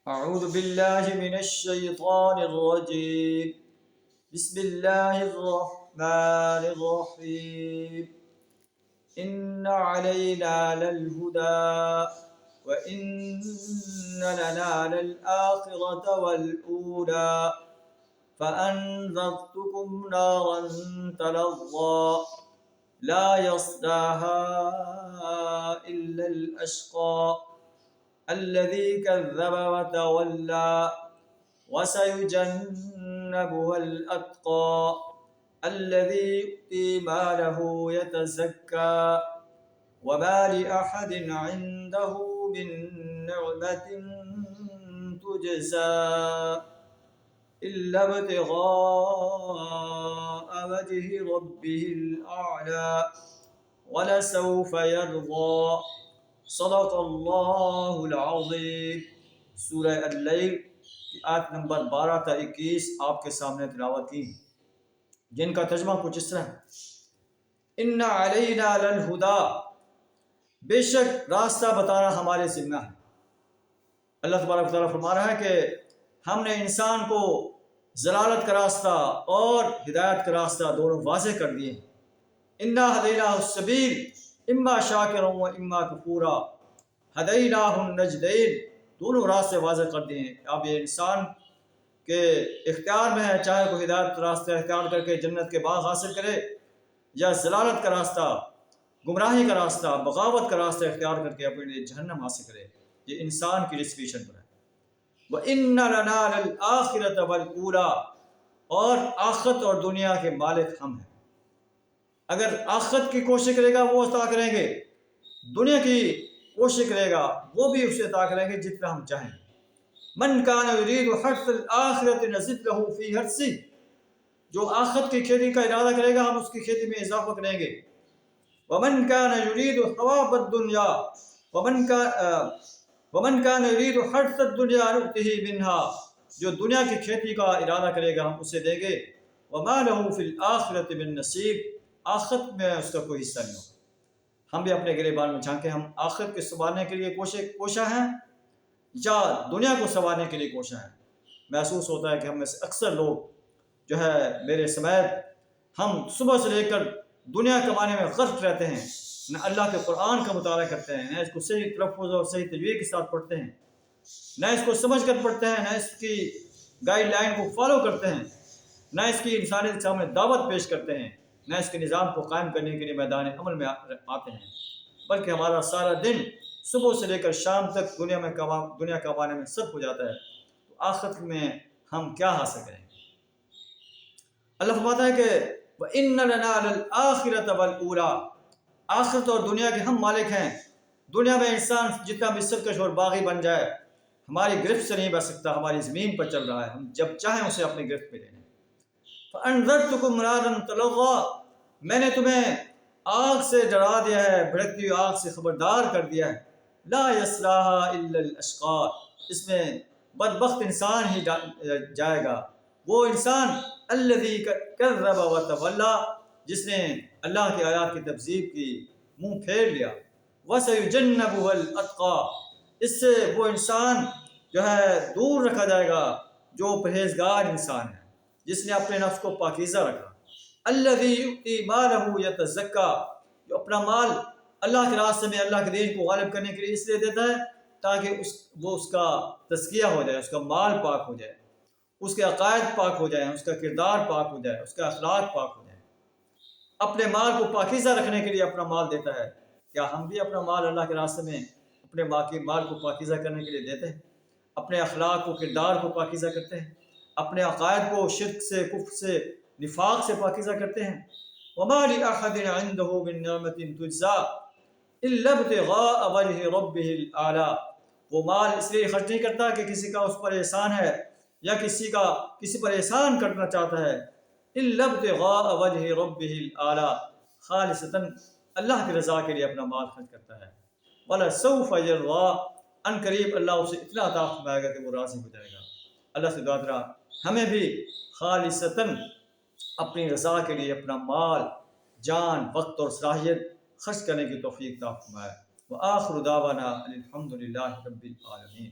أعوذ بالله من الشيطان الرجيم. بسم الله الرحمن الرحيم. إن علينا للهدى وإن لنا للآخرة والأولى فأنذرتكم نارا تلظى لا يصلاها إلا الأشقى الذي كذب وتولى وسيجنبها الأتقى الذي يؤتي ماله يتزكى وما لأحد عنده من نعمة تجزى إلا ابتغاء وجه ربه الأعلى ولسوف يرضى صدق اللہ العظیم۔ سورہ اللیل کی آیت نمبر 12 تا 21 آپ کے سامنے تلاوت کی، جن کا ترجمہ کچھ اس طرح ہے۔ ان علینا للہدا، بے شک راستہ بتانا ہمارے ذمہ ہے۔ اللہ تبارک و تعالیٰ فرما رہا ہے کہ ہم نے انسان کو ضلالت کا راستہ اور ہدایت کا راستہ دونوں واضح کر دیے۔ انا ہدیناہ السبیل اما شاکرا و اما کفورا ہدیناہ النجدین، دونوں راستے واضح کر دیے ہیں۔ اب یہ انسان کے اختیار میں ہے، چاہے وہ ہدایت راستہ اختیار کر کے جنت کے باغ حاصل کرے یا ضلالت کا راستہ، گمراہی کا راستہ، بغاوت کا راستہ اختیار کر کے اپنے لیے جہنم حاصل کرے۔ یہ انسان کی ڈسکریپشن پر ہے۔ وَإِنَّ لَنَا لَلْآخِرَةَ وَالْأُولَى، اور آخرت اور دنیا کے مالک ہم ہیں۔ اگر آخرت کی کوشش کرے گا وہ عطا کریں گے، دنیا کی کوشش کرے گا وہ بھی اسے عطا کریں گے جتنا ہم چاہیں۔ من کان یرید حرث الآخرۃ نزد لہ فی حرثہ، جو آخرت کی کھیتی کا ارادہ کرے گا ہم اس کی کھیتی میں اضافہ کریں گے۔ ومن کان یرید ثواب الدنیا ومن کان یرید حرث الدنیا نؤتہ منہا، جو دنیا کی کھیتی کا ارادہ کرے گا ہم اسے دیں گے۔ وما لہ فی الآخرۃ من نصیب، آخرت میں اس کا کوئی حصہ نہیں ہوگا۔ ہم بھی اپنے گریبان میں جھانکیں، ہم آخرت کے سنوارنے کے لیے کوشاں ہیں یا دنیا کو سنوارنے کے لیے کوشاں ہیں؟ محسوس ہوتا ہے کہ ہم میں سے اکثر لوگ جو ہے میرے سمیت، ہم صبح سے لے کر دنیا کمانے میں غرق رہتے ہیں، نہ اللہ کے قرآن کا مطالعہ کرتے ہیں، نہ اس کو صحیح تلفظ اور صحیح تجوید کے ساتھ پڑھتے ہیں، نہ اس کو سمجھ کر پڑھتے ہیں، نہ اس کی گائیڈ لائن کو فالو کرتے ہیں، نہ اس کی انسانیت کے سامنے دعوت پیش کرتے ہیں، نہ اس کے نظام کو قائم کرنے کے لیے میدان عمل میں آتے ہیں، بلکہ ہمارا سارا دن صبح سے لے کر شام تک دنیا کمانے میں صرف ہو جاتا ہے۔ تو آخرت میں ہم کیا حاصل کریں گے؟ اللہ فرماتا ہے کہ وَإِنَّ لَنَا لَلْآخِرَةَ وَالْأُولَى، آخرت اور دنیا کے ہم مالک ہیں۔ دنیا میں انسان جتنا بھی سرکش اور باغی بن جائے ہماری گرفت سے نہیں بچ سکتا، ہماری زمین پر چل رہا ہے، ہم جب چاہیں اسے اپنی گرفت میں لے لیں۔ فَأَنذَرْتُكُمْ نَارًا تَلَظَّىٰ، میں نے تمہیں آگ سے ڈرا دیا ہے، بھڑکتی ہوئی آگ سے خبردار کر دیا ہے۔ لا يصلاها الا الاشقى، اس میں بدبخت انسان ہی جائے گا، وہ انسان الذي كذب وتولى، جس نے اللہ کی آیات کی تکذیب کی، منہ پھیر لیا۔ وسيجنبها الاتقى، اس سے وہ انسان جو ہے دور رکھا جائے گا جو پرہیزگار انسان ہے، جس نے اپنے نفس کو پاکیزہ رکھا۔ الذي يؤتي ماله يتزكى، جو اپنا مال اللہ کے راستے میں اللہ کے دین کو غالب کرنے کے لیے اس لیے دیتا ہے تاکہ وہ اس کا تزکیہ ہو جائے، اس کا مال پاک ہو جائے، اس کے عقائد پاک ہو جائیں، اس کا کردار پاک ہو جائے، اس کا اخلاق پاک ہو جائے۔ اپنے مال کو پاکیزہ رکھنے کے لیے اپنا مال دیتا ہے۔ کیا ہم بھی اپنا مال اللہ کے راستے میں اپنے مال کو پاکیزہ کرنے کے لیے دیتے ہیں؟ اپنے اخلاق کو، کردار کو پاکیزہ کرتے ہیں؟ اپنے عقائد کو شرک سے، کفر سے، نفاق سے پاکیزہ کرتے ہیں؟ وما لأحد عنده من نعمة تجزى إلا ابتغاء وجه ربه الأعلى، وہ مال اس لیے خرچ نہیں کرتا کہ کسی کا اس پر احسان ہے یا کسی پر احسان کرنا چاہتا ہے۔ إلا ابتغاء وجه ربه الأعلى، خالصتاً اللہ کی رضا کے لیے اپنا مال خرچ کرتا ہے۔ وَلَسَوْفَ يَرْضَىٰ، ان قریب اللہ اسے اتنا عطا فرمائے گا کہ وہ راضی ہو جائے گا۔ اللہ سے دعا کرا ہمیں بھی خالصتاً اپنی رضا کے لیے اپنا مال، جان، وقت اور صلاحیت خرچ کرنے کی توفیق عطا فرمائے۔ وآخر دعوانا الحمد للہ رب العالمین۔